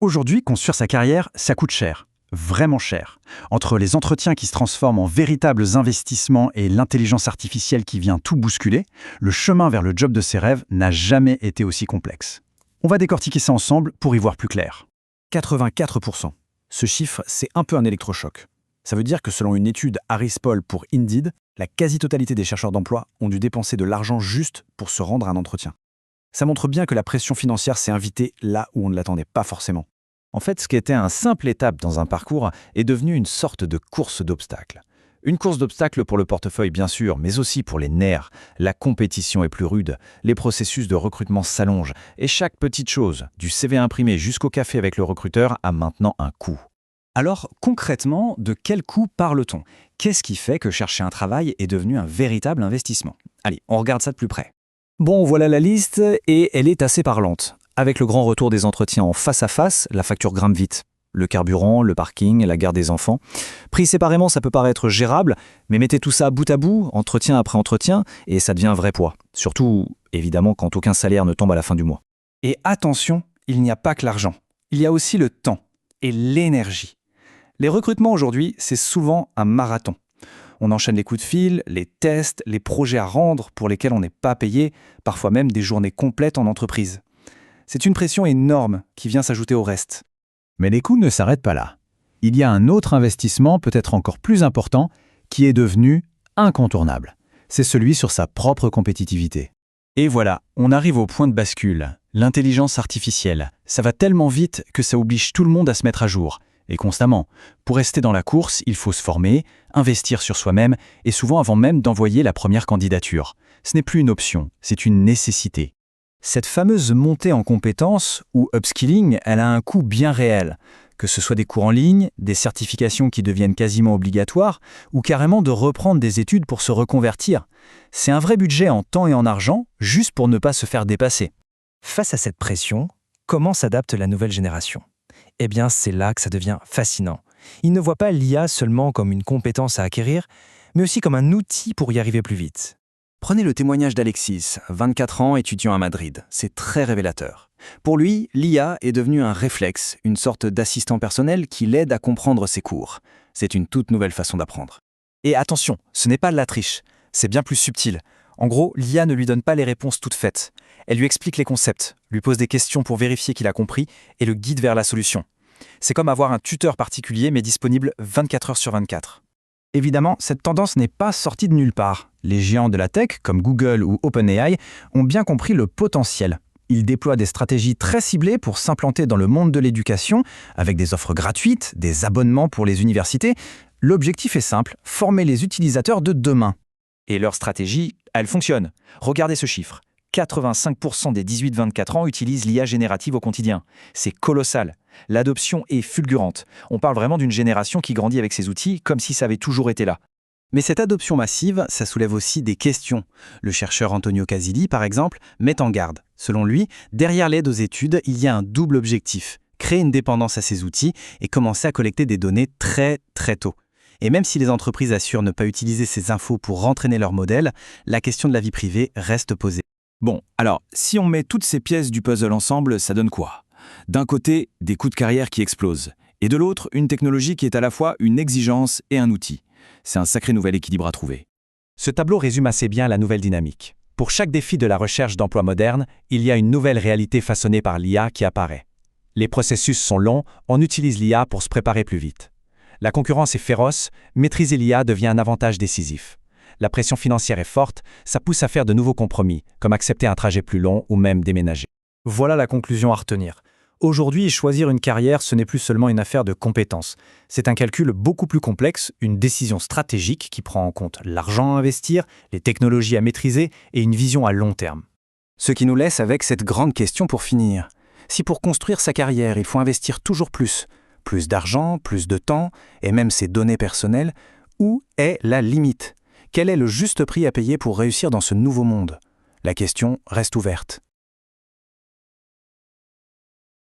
Aujourd'hui, construire sa carrière, ça coûte cher. Vraiment cher. Entre les entretiens qui se transforment en véritables investissements et l'intelligence artificielle qui vient tout bousculer, le chemin vers le job de ses rêves n'a jamais été aussi complexe. On va décortiquer ça ensemble pour y voir plus clair. 84%. Ce chiffre, c'est un peu un électrochoc. Ça veut dire que selon une étude Harris Poll pour Indeed, la quasi-totalité des chercheurs d'emploi ont dû dépenser de l'argent juste pour se rendre à un entretien. Ça montre bien que la pression financière s'est invitée là où on ne l'attendait pas forcément. En fait, ce qui était une simple étape dans un parcours est devenu une sorte de course d'obstacles. Une course d'obstacles pour le portefeuille, bien sûr, mais aussi pour les nerfs. La compétition est plus rude, les processus de recrutement s'allongent, et chaque petite chose, du CV imprimé jusqu'au café avec le recruteur, a maintenant un coût. Alors, concrètement, de quel coût parle-t-on? Qu'est-ce qui fait que chercher un travail est devenu un véritable investissement? Allez, on regarde ça de plus près. Bon, voilà la liste, et elle est assez parlante. Avec le grand retour des entretiens en face à face, la facture grimpe vite. Le carburant, le parking, la garde des enfants. Pris séparément, ça peut paraître gérable, mais mettez tout ça bout à bout, entretien après entretien, et ça devient un vrai poids. Surtout, évidemment, quand aucun salaire ne tombe à la fin du mois. Et attention, il n'y a pas que l'argent. Il y a aussi le temps et l'énergie. Les recrutements aujourd'hui, c'est souvent un marathon. On enchaîne les coups de fil, les tests, les projets à rendre pour lesquels on n'est pas payé, parfois même des journées complètes en entreprise. C'est une pression énorme qui vient s'ajouter au reste. Mais les coûts ne s'arrêtent pas là. Il y a un autre investissement, peut-être encore plus important, qui est devenu incontournable. C'est celui sur sa propre compétitivité. Et voilà, on arrive au point de bascule. L'intelligence artificielle. Ça va tellement vite que ça oblige tout le monde à se mettre à jour. Et constamment. Pour rester dans la course, il faut se former, investir sur soi-même, et souvent avant même d'envoyer la première candidature. Ce n'est plus une option, c'est une nécessité. Cette fameuse montée en compétences, ou upskilling, elle a un coût bien réel. Que ce soit des cours en ligne, des certifications qui deviennent quasiment obligatoires, ou carrément de reprendre des études pour se reconvertir. C'est un vrai budget en temps et en argent, juste pour ne pas se faire dépasser. Face à cette pression, comment s'adapte la nouvelle génération? Eh bien, c'est là que ça devient fascinant. Ils ne voient pas l'IA seulement comme une compétence à acquérir, mais aussi comme un outil pour y arriver plus vite. Prenez le témoignage d'Alexis, 24 ans, étudiant à Madrid. C'est très révélateur. Pour lui, l'IA est devenue un réflexe, une sorte d'assistant personnel qui l'aide à comprendre ses cours. C'est une toute nouvelle façon d'apprendre. Et attention, ce n'est pas de la triche, c'est bien plus subtil. En gros, l'IA ne lui donne pas les réponses toutes faites. Elle lui explique les concepts, lui pose des questions pour vérifier qu'il a compris et le guide vers la solution. C'est comme avoir un tuteur particulier mais disponible 24 heures sur 24. Évidemment, cette tendance n'est pas sortie de nulle part. Les géants de la tech, comme Google ou OpenAI, ont bien compris le potentiel. Ils déploient des stratégies très ciblées pour s'implanter dans le monde de l'éducation, avec des offres gratuites, des abonnements pour les universités. L'objectif est simple, former les utilisateurs de demain. Et leur stratégie, elle fonctionne. Regardez ce chiffre. 85% des 18-24 ans utilisent l'IA générative au quotidien. C'est colossal. L'adoption est fulgurante. On parle vraiment d'une génération qui grandit avec ces outils comme si ça avait toujours été là. Mais cette adoption massive, ça soulève aussi des questions. Le chercheur Antonio Casilli, par exemple, met en garde. Selon lui, derrière l'aide aux études, il y a un double objectif. Créer une dépendance à ces outils et commencer à collecter des données très tôt. Et même si les entreprises assurent ne pas utiliser ces infos pour entraîner leur modèle, la question de la vie privée reste posée. Bon, alors, si on met toutes ces pièces du puzzle ensemble, ça donne quoi? D'un côté, des coûts de carrière qui explosent, et de l'autre, une technologie qui est à la fois une exigence et un outil. C'est un sacré nouvel équilibre à trouver. Ce tableau résume assez bien la nouvelle dynamique. Pour chaque défi de la recherche d'emploi moderne, il y a une nouvelle réalité façonnée par l'IA qui apparaît. Les processus sont longs, on utilise l'IA pour se préparer plus vite. La concurrence est féroce, maîtriser l'IA devient un avantage décisif. La pression financière est forte, ça pousse à faire de nouveaux compromis, comme accepter un trajet plus long ou même déménager. Voilà la conclusion à retenir. Aujourd'hui, choisir une carrière, ce n'est plus seulement une affaire de compétences. C'est un calcul beaucoup plus complexe, une décision stratégique qui prend en compte l'argent à investir, les technologies à maîtriser et une vision à long terme. Ce qui nous laisse avec cette grande question pour finir. Si pour construire sa carrière, il faut investir toujours plus d'argent, plus de temps et même ses données personnelles, où est la limite ? Quel est le juste prix à payer pour réussir dans ce nouveau monde ? La question reste ouverte.